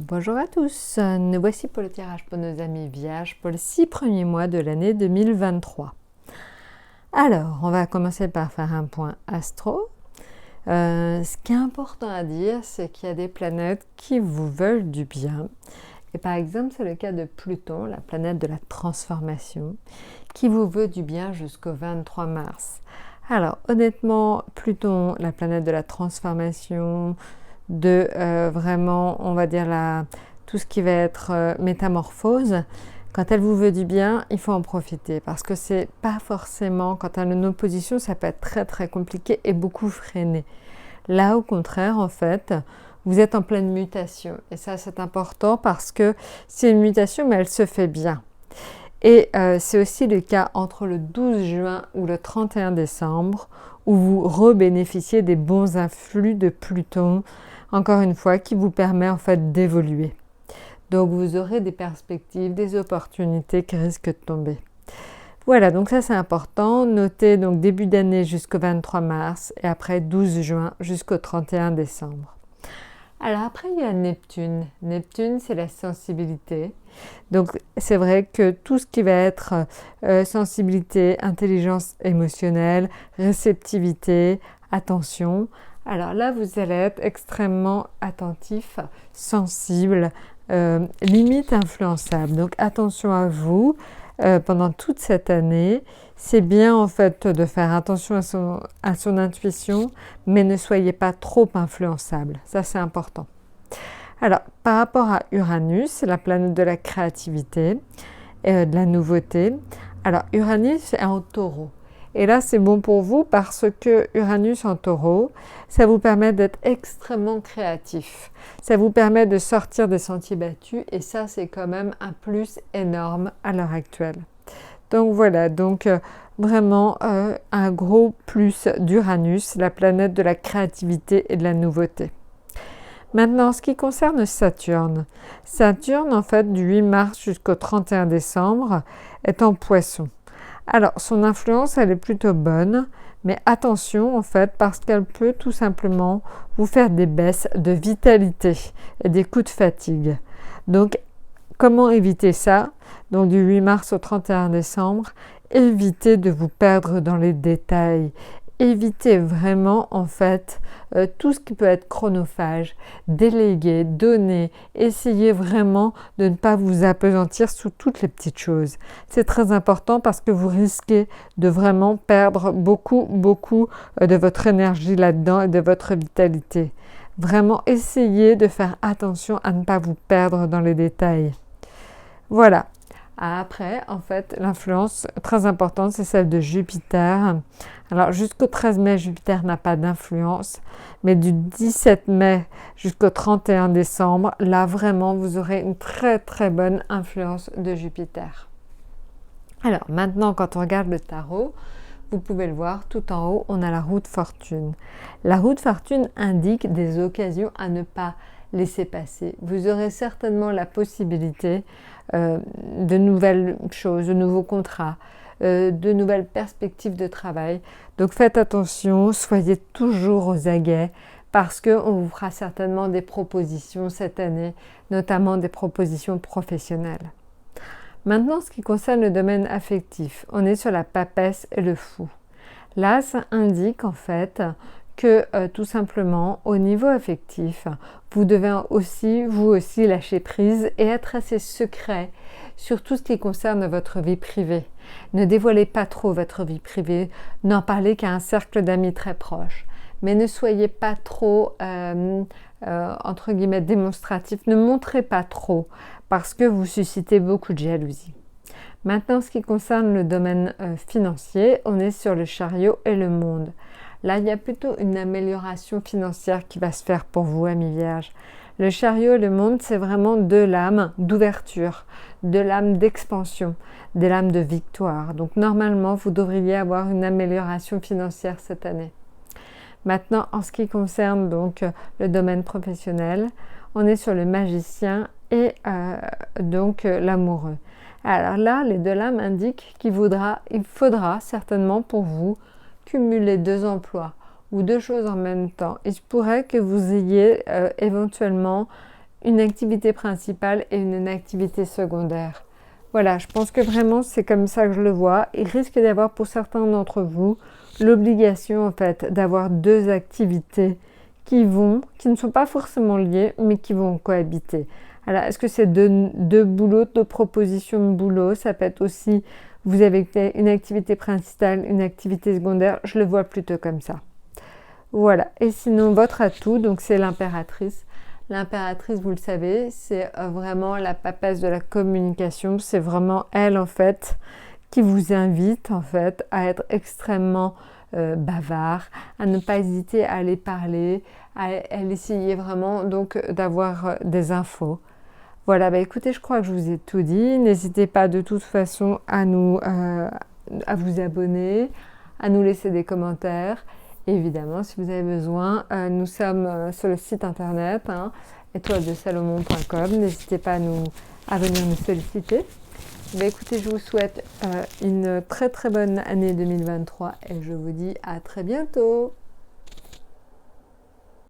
Bonjour à tous, nous voici pour le tirage pour nos amis vierges pour les 6 premiers mois de l'année 2023. Alors, on va commencer par faire un point astro. Ce qui est important à dire, c'est qu'il y a des planètes qui vous veulent du bien. Et par exemple, c'est le cas de Pluton, la planète de la transformation, qui vous veut du bien jusqu'au 23 mars. Alors, honnêtement, Pluton, la planète de la transformation, vraiment, on va dire, tout ce qui va être métamorphose, quand elle vous veut du bien, il faut en profiter parce que c'est pas forcément, quand elle est en opposition, ça peut être très très compliqué et beaucoup freiné. Là, au contraire, en fait, vous êtes en pleine mutation et ça, c'est important parce que c'est une mutation, mais elle se fait bien. Et c'est aussi le cas entre le 12 juin ou le 31 décembre où vous rebénéficiez des bons influx de Pluton, encore une fois, qui vous permet en fait d'évoluer. Donc vous aurez des perspectives, des opportunités qui risquent de tomber. Voilà, donc ça c'est important. Notez donc début d'année jusqu'au 23 mars et après 12 juin jusqu'au 31 décembre. Alors après, il y a Neptune. Neptune, c'est la sensibilité. Donc c'est vrai que tout ce qui va être sensibilité, intelligence émotionnelle, réceptivité, attention. Alors là, vous allez être extrêmement attentif, sensible, limite influençable. Donc attention à vous pendant toute cette année. C'est bien en fait de faire attention à son intuition, mais ne soyez pas trop influençable. Ça, c'est important. Alors, par rapport à Uranus, la planète de la créativité et de la nouveauté. Alors, Uranus est en taureau. Et là, c'est bon pour vous parce que Uranus en taureau, ça vous permet d'être extrêmement créatif. Ça vous permet de sortir des sentiers battus et ça, c'est quand même un plus énorme à l'heure actuelle. Donc voilà, vraiment un gros plus d'Uranus, la planète de la créativité et de la nouveauté. Maintenant, ce qui concerne Saturne. Saturne, en fait, du 8 mars jusqu'au 31 décembre, est en Poisson. Alors, son influence, elle est plutôt bonne, mais attention, en fait, parce qu'elle peut tout simplement vous faire des baisses de vitalité et des coups de fatigue. Donc, comment éviter ça? Donc, du 8 mars au 31 décembre, évitez de vous perdre dans les détails. Évitez vraiment, en fait, tout ce qui peut être chronophage, déléguer, donner, essayez vraiment de ne pas vous appesantir sous toutes les petites choses. C'est très important parce que vous risquez de vraiment perdre beaucoup de votre énergie là-dedans et de votre vitalité. Vraiment, essayez de faire attention à ne pas vous perdre dans les détails. Voilà. Après, en fait, l'influence très importante, c'est celle de Jupiter. Alors, jusqu'au 13 mai, Jupiter n'a pas d'influence, mais du 17 mai jusqu'au 31 décembre, là, vraiment, vous aurez une très, très bonne influence de Jupiter. Alors, maintenant, quand on regarde le tarot, vous pouvez le voir, tout en haut, on a la roue de fortune. La roue de fortune indique des occasions à ne pas laisser passer. Vous aurez certainement la possibilité de nouvelles choses, de nouveaux contrats, de nouvelles perspectives de travail. Donc faites attention, soyez toujours aux aguets parce qu'on vous fera certainement des propositions cette année, notamment des propositions professionnelles. Maintenant, ce qui concerne le domaine affectif, on est sur la papesse et le fou. Là, ça indique en fait que tout simplement, au niveau affectif, vous devez aussi, vous aussi, lâcher prise et être assez secret sur tout ce qui concerne votre vie privée. Ne dévoilez pas trop votre vie privée, n'en parlez qu'à un cercle d'amis très proche. Mais ne soyez pas trop, entre guillemets, démonstratif. Ne montrez pas trop parce que vous suscitez beaucoup de jalousie. Maintenant, ce qui concerne le domaine financier, on est sur le chariot et le monde. Là, il y a plutôt une amélioration financière qui va se faire pour vous, amis vierges. Le chariot et le monde, c'est vraiment deux lames d'ouverture, deux lames d'expansion, des lames de victoire. Donc, normalement, vous devriez avoir une amélioration financière cette année. Maintenant, en ce qui concerne donc le domaine professionnel, on est sur le magicien et l'amoureux. Alors là, les deux lames indiquent qu'il faudra certainement pour vous cumuler 2 emplois ou 2 choses en même temps. Il se pourrait que vous ayez éventuellement une activité principale et une activité secondaire. Voilà, je pense que vraiment c'est comme ça que je le vois. Il risque d'avoir pour certains d'entre vous l'obligation en fait d'avoir deux activités qui ne sont pas forcément liées, mais qui vont cohabiter. Alors, est-ce que c'est deux boulots, deux propositions de boulot? Ça peut être aussi, vous avez une activité principale, une activité secondaire. Je le vois plutôt comme ça. Voilà. Et sinon, votre atout, donc c'est l'impératrice. L'impératrice, vous le savez, c'est vraiment la papesse de la communication. C'est vraiment elle, en fait, qui vous invite, en fait, à être extrêmement bavard, à ne pas hésiter à aller parler, à essayer vraiment donc d'avoir des infos. Voilà, bah écoutez, je crois que je vous ai tout dit. N'hésitez pas de toute façon à vous abonner, à nous laisser des commentaires. Et évidemment, si vous avez besoin, nous sommes sur le site internet étoiledesalomon.com. N'hésitez pas à venir nous solliciter. Bah écoutez, je vous souhaite une très très bonne année 2023 et je vous dis à très bientôt.